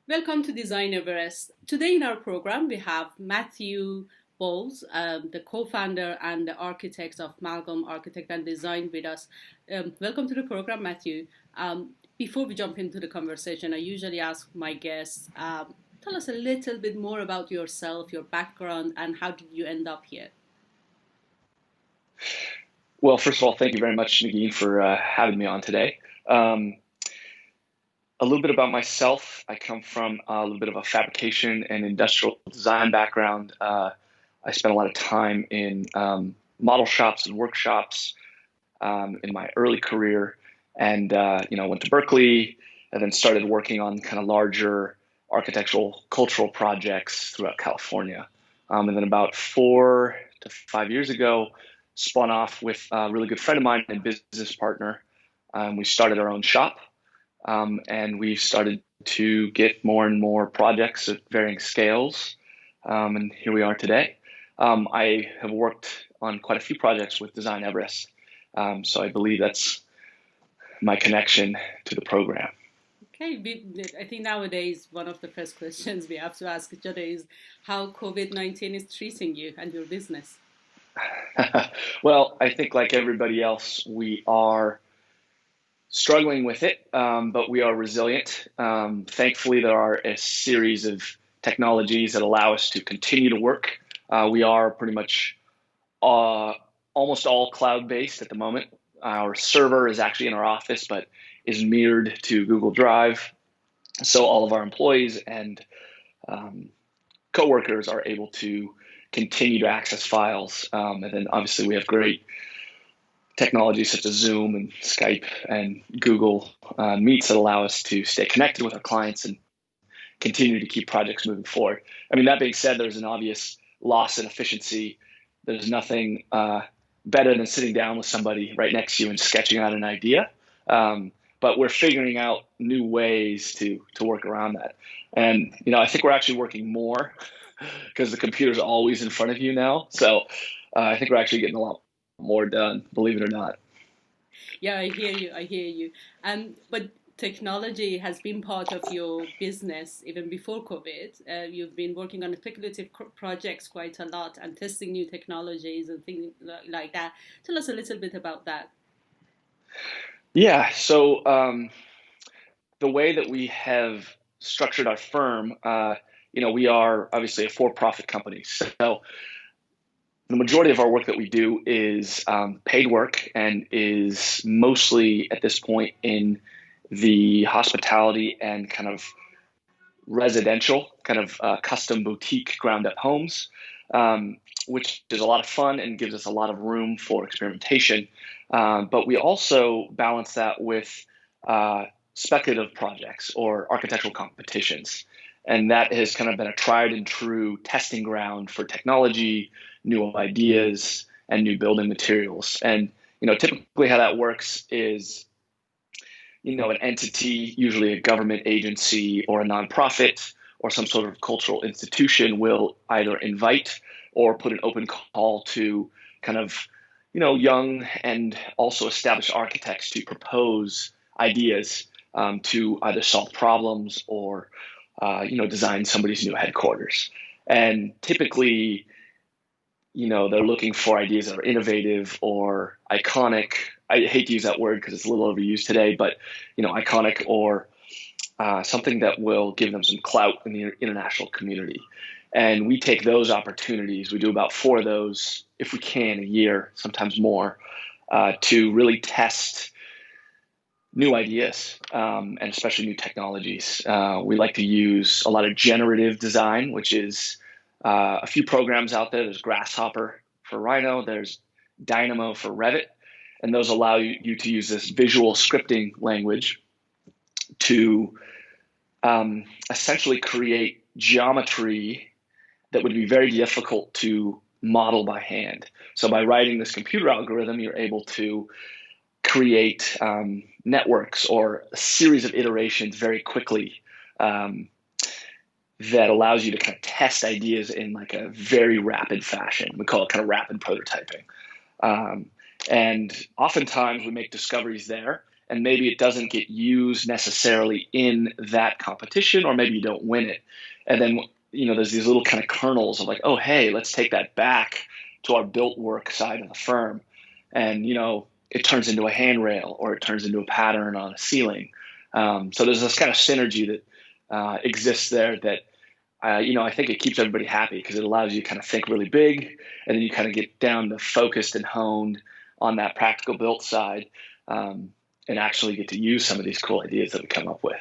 Welcome to Design Everest. Today in our program, we have Matthew Bowles, the co-founder and the architect of Malcolm Architect and Design with us. Welcome to the program, Matthew. Before we jump into the conversation, I usually ask my guests, tell us a little bit more about yourself, your background, and how did you end up here? Well, first of all, thank you very much, Nagin, for having me on today. A little bit about myself. I come from a little bit of a fabrication and industrial design background. I spent a lot of time in model shops and workshops in my early career, and went to Berkeley, and then started working on kind of larger architectural, cultural projects throughout California. And then about 4 to 5 years ago, spun off with a really good friend of mine and business partner. We started our own shop. And we've started to get more and more projects at varying scales. And here we are today. I have worked on quite a few projects with Design Everest. So I believe that's my connection to the program. Okay, I think nowadays one of the first questions we have to ask each other is how COVID-19 is treating you and your business. Well, I think like everybody else, we are struggling with it, but we are resilient. Thankfully, there are a series of technologies that allow us to continue to work. We are pretty much almost all cloud-based at the moment. Our server is actually in our office, but is mirrored to Google Drive. So all of our employees and coworkers are able to continue to access files. And then obviously we have great technologies such as Zoom and Skype and Google Meets that allow us to stay connected with our clients and continue to keep projects moving forward. I mean, that being said, there's an obvious loss in efficiency. There's nothing better than sitting down with somebody right next to you and sketching out an idea. But we're figuring out new ways to work around that. And, I think we're actually working more because the computer's always in front of you now. So I think we're actually getting a lot more done, believe it or not. Yeah, I hear you. But technology has been part of your business even before COVID. You've been working on speculative projects quite a lot and testing new technologies and things like that. Tell us a little bit about that. Yeah, so the way that we have structured our firm, we are obviously a for-profit company. So the majority of our work that we do is paid work and is mostly at this point in the hospitality and kind of residential, kind of custom boutique ground up homes, which is a lot of fun and gives us a lot of room for experimentation. But we also balance that with speculative projects or architectural competitions. And that has kind of been a tried and true testing ground for technology, new ideas, and new building materials. And, typically how that works is, an entity, usually a government agency or a nonprofit or some sort of cultural institution will either invite or put an open call to kind of, young and also established architects to propose ideas to either solve problems or design somebody's new headquarters. And typically, they're looking for ideas that are innovative or iconic. I hate to use that word because it's a little overused today, but, iconic or something that will give them some clout in the international community. And we take those opportunities. We do about 4 of those, if we can, a year, sometimes more, to really test new ideas and especially new technologies. We like to use a lot of generative design, which is a few programs out there. There's Grasshopper for Rhino, there's Dynamo for Revit, and those allow you to use this visual scripting language to essentially create geometry that would be very difficult to model by hand. So by writing this computer algorithm, you're able to create networks or a series of iterations very quickly that allows you to kind of test ideas in like a very rapid fashion. We call it kind of rapid prototyping. And oftentimes we make discoveries there and maybe it doesn't get used necessarily in that competition, or maybe you don't win it. And then, there's these little kind of kernels of like, oh, hey, let's take that back to our built work side of the firm. And, it turns into a handrail, or it turns into a pattern on a ceiling. So there's this kind of synergy that exists there that, I think it keeps everybody happy, because it allows you to kind of think really big, and then you kind of get down to focused and honed on that practical built side, and actually get to use some of these cool ideas that we come up with.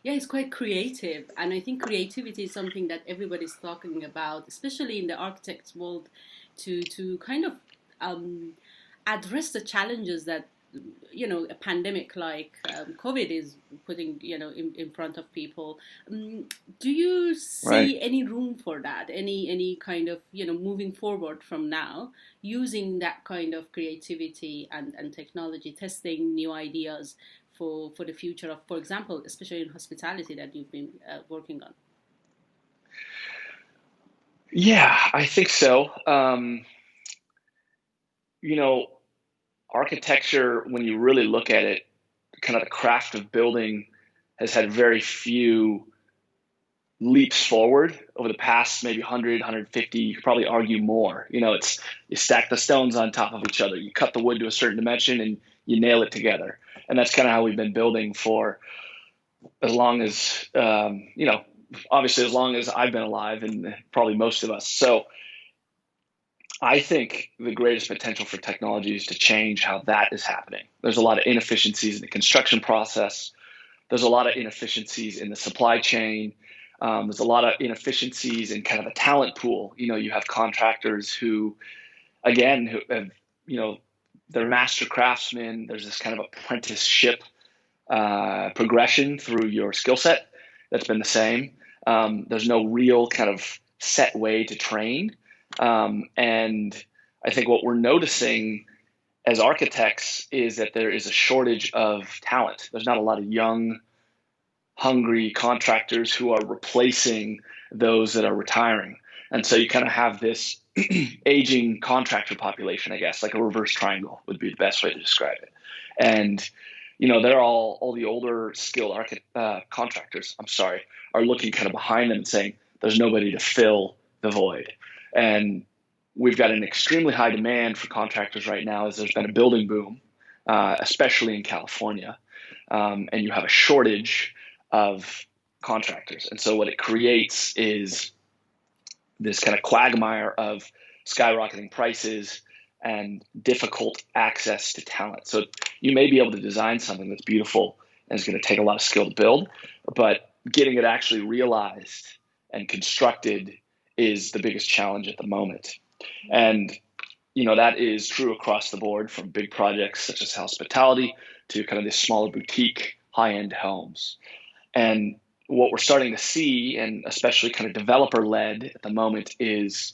Yeah, it's quite creative, and I think creativity is something that everybody's talking about, especially in the architects world, to kind of address the challenges that a pandemic like COVID is putting in front of people. Do you see Right. any room for that? Any kind of moving forward from now, using that kind of creativity and technology, testing new ideas for the future of, for example, especially in hospitality that you've been working on? Yeah, I think so. Architecture, when you really look at it, kind of the craft of building has had very few leaps forward over the past maybe 100, 150. You could probably argue more. It's you stack the stones on top of each other, you cut the wood to a certain dimension, and you nail it together. And that's kind of how we've been building for as long as, obviously as long as I've been alive, and probably most of us. So I think the greatest potential for technology is to change how that is happening. There's a lot of inefficiencies in the construction process. There's a lot of inefficiencies in the supply chain. There's a lot of inefficiencies in kind of the talent pool. You have contractors who have, they're master craftsmen. There's this kind of apprenticeship progression through your skill set that's been the same. There's no real kind of set way to train. And I think what we're noticing as architects is that there is a shortage of talent. There's not a lot of young, hungry contractors who are replacing those that are retiring. And so you kind of have this aging contractor population, I guess, like a reverse triangle would be the best way to describe it. And, they're all the older skilled contractors, are looking kind of behind them and saying, there's nobody to fill the void. And we've got an extremely high demand for contractors right now, as there's been a building boom, especially in California. And you have a shortage of contractors. And so what it creates is this kind of quagmire of skyrocketing prices and difficult access to talent. So you may be able to design something that's beautiful and is going to take a lot of skill to build, but getting it actually realized and constructed is the biggest challenge at the moment. And, that is true across the board, from big projects such as hospitality to kind of these smaller boutique high-end homes. And what we're starting to see, and especially kind of developer-led at the moment, is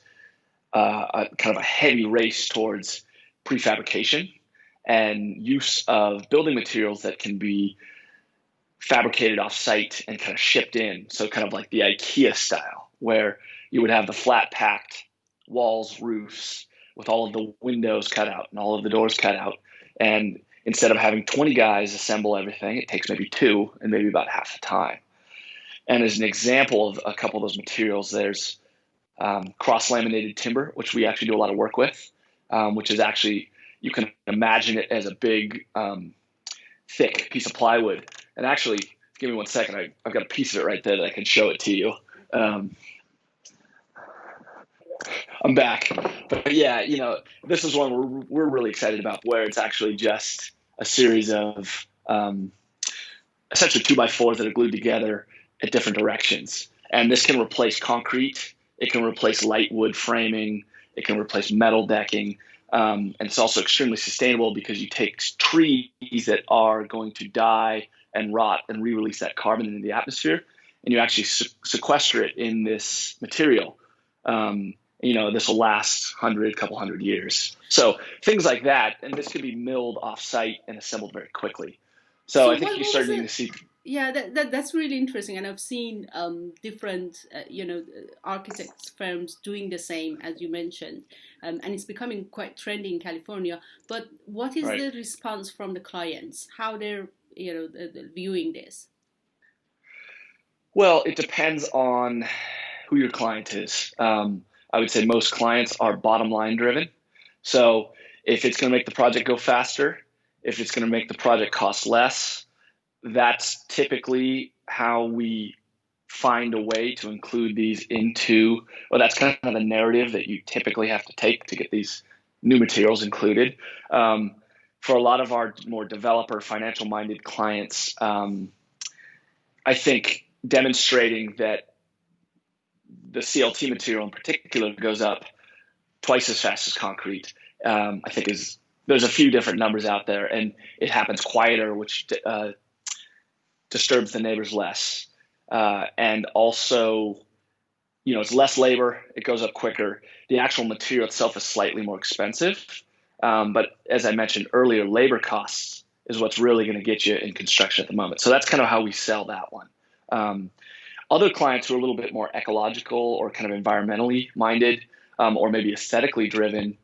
a kind of a heavy race towards prefabrication and use of building materials that can be fabricated off-site and kind of shipped in. So kind of like the IKEA style, where you would have the flat packed walls, roofs, with all of the windows cut out and all of the doors cut out. And instead of having 20 guys assemble everything, it takes maybe 2 and maybe about half the time. And as an example of a couple of those materials, there's cross-laminated timber, which we actually do a lot of work with, which is actually, you can imagine it as a big, thick piece of plywood. And actually, give me one second. I've got a piece of it right there that I can show it to you. I'm back. But yeah, this is one we're really excited about, where it's actually just a series of essentially 2x4s that are glued together at different directions. And this can replace concrete. It can replace light wood framing. It can replace metal decking. And it's also extremely sustainable, because you take trees that are going to die and rot and re-release that carbon into the atmosphere, and you actually sequester it in this material. This will last couple hundred years. So things like that, and this could be milled off-site and assembled very quickly. So I So think you're what was starting it? to see. Yeah, that's really interesting, and I've seen different, architects firms doing the same as you mentioned, and it's becoming quite trendy in California. But what is Right. the response from the clients? How they're, viewing this? Well, it depends on who your client is. I would say most clients are bottom line driven. So if it's going to make the project go faster, if it's going to make the project cost less, that's typically how we find a way to include these into, well, that's kind of the narrative that you typically have to take to get these new materials included. For a lot of our more developer, financial minded clients, I think demonstrating that the CLT material in particular goes up twice as fast as concrete, I think there's a few different numbers out there, and it happens quieter, which disturbs the neighbors less. And also, it's less labor, it goes up quicker. The actual material itself is slightly more expensive. But as I mentioned earlier, labor costs is what's really going to get you in construction at the moment. So that's kind of how we sell that one. Other clients who are a little bit more ecological or kind of environmentally minded, or maybe aesthetically driven,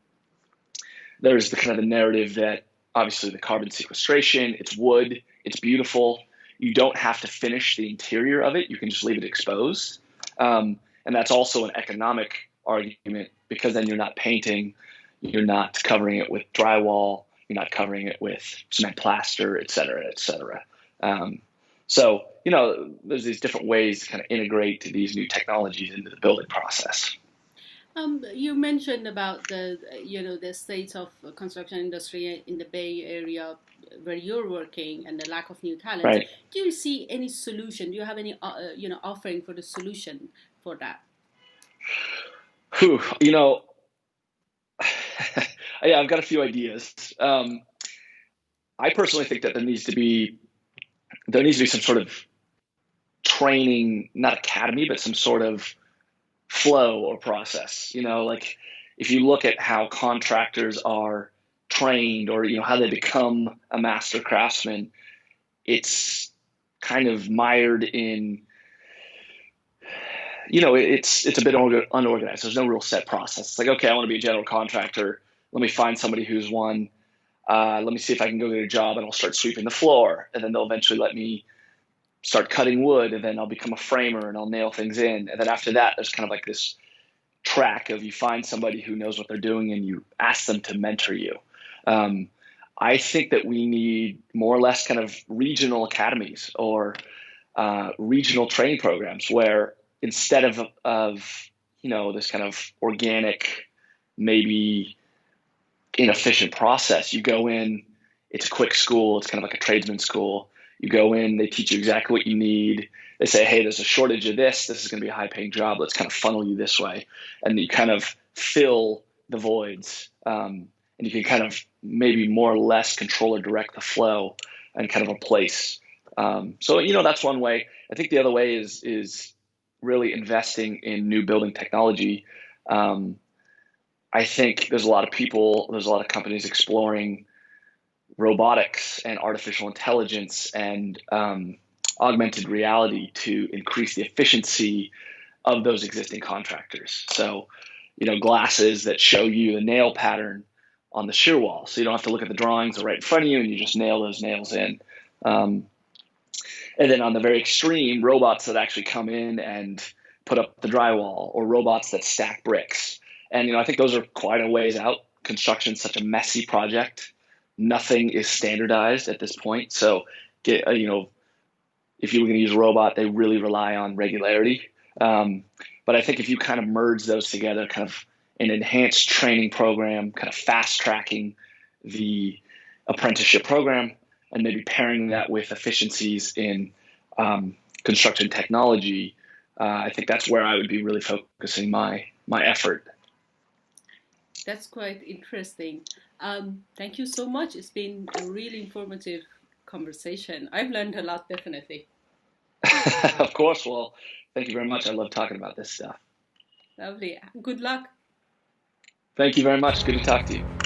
there's the kind of the narrative that obviously the carbon sequestration, it's wood, it's beautiful. You don't have to finish the interior of it. You can just leave it exposed. And that's also an economic argument because then you're not painting, you're not covering it with drywall, you're not covering it with cement plaster, et cetera, et cetera. So, there's these different ways to kind of integrate these new technologies into the building process. You mentioned about the state of construction industry in the Bay Area where you're working and the lack of new talent. Right. Do you see any solution? Do you have any offering for the solution for that? Whew, yeah, I've got a few ideas. I personally think that there needs to be some sort of training, not academy, but some sort of flow or process. Like if you look at how contractors are trained or how they become a master craftsman, it's kind of mired in it's a bit unorganized. There's no real set process. It's like, okay, I want to be a general contractor. Let me find somebody who's one. Let me see if I can go get a job, and I'll start sweeping the floor, and then they'll eventually let me start cutting wood, and then I'll become a framer and I'll nail things in. And then after that, there's kind of like this track of you find somebody who knows what they're doing and you ask them to mentor you. I think that we need more or less kind of regional academies or regional training programs where instead of this kind of organic, maybe inefficient process, you go in, it's a quick school, it's kind of like a tradesman school. You go in, they teach you exactly what you need. They say, hey, there's a shortage of this. This is going to be a high paying job. Let's kind of funnel you this way. And you kind of fill the voids. And you can kind of maybe more or less control or direct the flow and kind of a place. So, that's one way. I think the other way is really investing in new building technology. I think there's a lot of companies exploring robotics and artificial intelligence and augmented reality to increase the efficiency of those existing contractors. So, glasses that show you the nail pattern on the shear wall. So you don't have to look at the drawings that are right in front of you and you just nail those nails in. And then on the very extreme, robots that actually come in and put up the drywall or robots that stack bricks. And, I think those are quite a ways out. Construction's such a messy project. Nothing is standardized at this point. So, if you were going to use a robot, they really rely on regularity. But I think if you kind of merge those together, kind of an enhanced training program, kind of fast tracking the apprenticeship program, and maybe pairing that with efficiencies in construction technology, I think that's where I would be really focusing my effort. That's quite interesting. Thank you so much. It's been a really informative conversation. I've learned a lot, definitely. Of course. Well, thank you very much. I love talking about this stuff. Lovely. Good luck. Thank you very much. Good to talk to you.